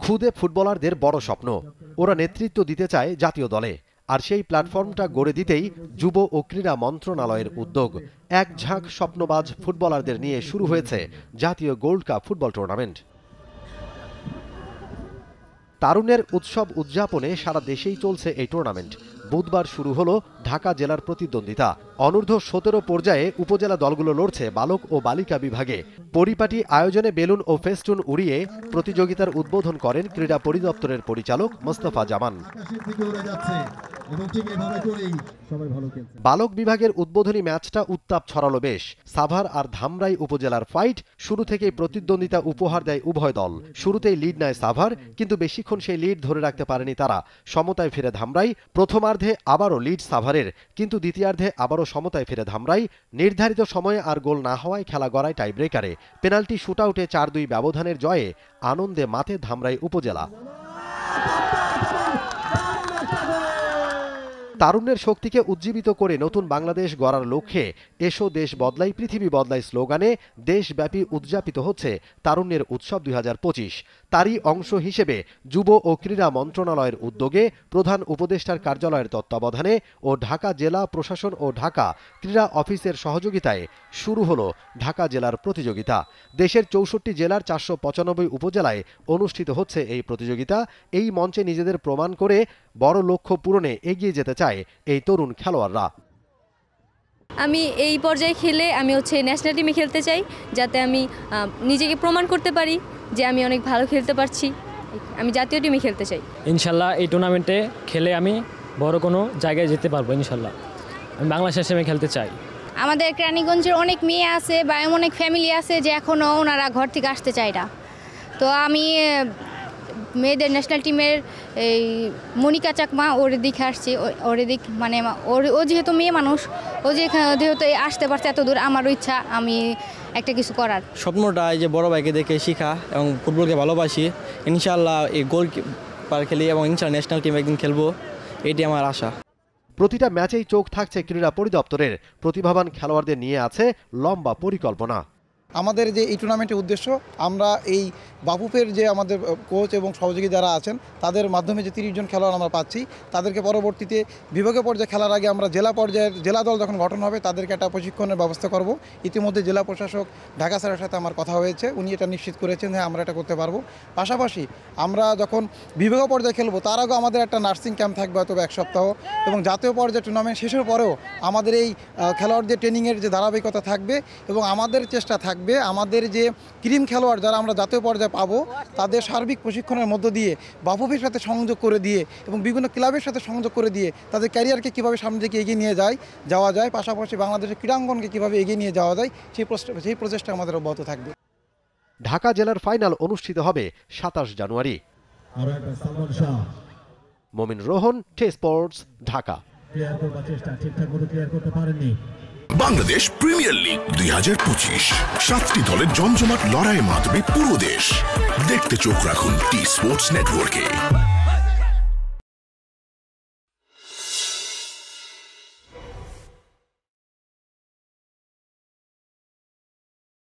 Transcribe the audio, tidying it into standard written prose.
খুদে ফুটবলারদের বড় স্বপ্ন, ওরা নেতৃত্ব দিতে চায় জাতীয় দলে। আর সেই প্ল্যাটফর্মটা গড়ে দিতেই যুব ও ক্রীড়া মন্ত্রণালয়ের উদ্যোগ। এক ঝাঁক স্বপ্নবাজ ফুটবলারদের নিয়ে শুরু হয়েছে জাতীয় গোল্ড কাপ ফুটবল টুর্নামেন্ট। তারুণ্যের উৎসব উদযাপনে সারা দেশেই চলছে এই টুর্নামেন্ট। বুধবার শুরু হলো ঢাকা জেলার প্রতিদ্বন্দ্বিতা। অনূর্ধ্ব 17 পর্যায়ে উপজেলা দলগুলো লড়ছে বালক ও বালিকা বিভাগে। পরিপাটি আয়োজনে বেলুন ও ফেস্টুন উড়িয়ে প্রতিযোগিতার উদ্বোধন করেন ক্রীড়া পরিদপ্তরের পরিচালক মোস্তফা জামান। বালক বিভাগের উদ্বোধনী ম্যাচটা উত্তাপ ছড়ালো বেশ। সাভার আর ধামরাই উপজেলার ফাইট, শুরু থেকেই প্রতিদ্বন্দ্বিতা উপহার দেয় উভয় দল। শুরুতেই লিড নেয় সাভার, কিন্তু বেশিক্ষণ সেই লিড ধরে রাখতে পারেনি তারা। সমতায় ফিরে ধামরাই। প্রথমার্ধে আবারও লিড সাভারের, কিন্তু দ্বিতীয়ার্ধে আবারও সমতায় ফিরে ধামরাই। নির্ধারিত সময়ে আর গোল না হওয়ায় খেলা গড়ায় টাই ব্রেকারে। পেনাল্টি শুটআউটে 4-2 ব্যবধানের জয়ে আনন্দে মাতে ধামরাই উপজেলা। তারুণ্যের শক্তিকে উজ্জীবিত করে নতুন বাংলাদেশ গড়ার লক্ষ্যে এসো দেশ বদলাই পৃথিবী বদলাই স্লোগানে দেশব্যাপী উদযাপিত হচ্ছে তারুণ্যের উৎসব 2025। তারই অংশ হিসেবে যুব ও ক্রীড়া মন্ত্রণালয়ের উদ্যোগে প্রধান উপদেষ্টার কার্যালয়ের তত্ত্বাবধানে ও ঢাকা জেলা প্রশাসন ও ঢাকা ক্রীড়া অফিসের সহযোগিতায় শুরু হলো ঢাকা জেলার প্রতিযোগিতা। দেশের 64 জেলার 495 উপজেলায় অনুষ্ঠিত হচ্ছে এই প্রতিযোগিতা। এই মঞ্চে নিজেদের প্রমাণ করে বড় লক্ষ্য পূরণে এগিয়ে যেতে চায় এই তরুণ খেলোয়াড়রা। আমি এই পর্যায়ে খেলে আমি ন্যাশনাল টিমে খেলতে চাই, যাতে আমি নিজেকে প্রমাণ করতে পারি যে আমি অনেক ভালো খেলতে পারছি। আমি জাতীয় টিমে খেলতে চাই। ইনশাল্লাহ এই টুর্নামেন্টে খেলে আমি বড় কোনো জায়গায় যেতে পারবো ইনশাল্লাহ। আমি বাংলাদেশের টিমে খেলতে চাই। আমাদের কেরানীগঞ্জের অনেক মেয়ে আছে বা এমন অনেক ফ্যামিলি আছে যে এখনও ওনারা ঘর থেকে আসতে চায় না। তো আমি মেয়েদের ন্যাশনাল টিমের এই মনিকা চাকমা ওর দিকে আসছি। ওর দিক মানে ও যেহেতু মেয়ে মানুষ, ও যেহেতু আসতে পারছে এত দূর, আমারও ইচ্ছা আমি একটা কিছু করার। স্বপ্নটা এই যে বড় ভাইকে দেখে শিখা এবং ফুটবলকে ভালোবাসি। ইনশাআল্লাহ এই গোল পার খেলি এবং ইনশাআল্লাহ ন্যাশনাল টিমে একদিন খেলবো, এটি আমার আশা। প্রতিটা ম্যাচেই চোখ থাকছে ক্রীড়া পরিদপ্তরের। প্রতিভাবান খেলোয়াড়দের নিয়ে আছে লম্বা পরিকল্পনা। আমাদের যে এই টুর্নামেন্টের উদ্দেশ্য, আমরা এই বাফুফের যে আমাদের কোচ এবং সহযোগী যারা আছেন তাদের মাধ্যমে যে 30 জন খেলোয়াড় আমরা পাচ্ছি, তাদেরকে পরবর্তীতে বিভাগীয় পর্যায়ে খেলার আগে আমরা জেলা পর্যায়ের জেলা দল যখন গঠন হবে তাদেরকে একটা প্রশিক্ষণের ব্যবস্থা করব। ইতিমধ্যে জেলা প্রশাসক ঢাকা স্যারের সাথে আমার কথা হয়েছে, উনি এটা নিশ্চিত করেছেন যে আমরা এটা করতে পারবো। পাশাপাশি আমরা যখন বিভাগীয় পর্যায়ে খেলবো তার আগেও আমাদের একটা নার্সিং ক্যাম্প থাকবে হয়তো 1 সপ্তাহ, এবং জাতীয় পর্যায়ে টুর্নামেন্ট শেষের পরেও আমাদের এই খেলোয়াড়দের ট্রেনিংয়ের যে ধারাবাহিকতা থাকবে এবং আমাদের চেষ্টা থাকবে আমাদের যে ক্রিম খেলোয়াড় যারা আমরা জাতীয় পর্যায়ে পাবো তাদের সার্বিক প্রশিক্ষণের মধ্য দিয়ে বাফুফের সাথে সংযোগ করে দিয়ে এবং বিভিন্ন ক্লাবের সাথে সংযোগ করে দিয়ে তাদের ক্যারিয়ারকে কীভাবে সামনে দিকে এগিয়ে নিয়ে যাওয়া যায়, পাশাপাশি বাংলাদেশের ক্রীড়াঙ্গনকে কীভাবে এগিয়ে নিয়ে যাওয়া যায় সেই প্রচেষ্টা আমাদের অব্যাহত থাকবে। ঢাকা জেলার ফাইনাল অনুষ্ঠিত হবে 27 জানুয়ারি। মমিন রোহন, টে sports, Dhaka. Bangladesh premier league 2025, 7টি দলের জমজমাট লড়াইয়ে মাতবে পুরো দেশ। দেখতে চোখ রাখুন টি স্পোর্টস নেটওয়ার্কে।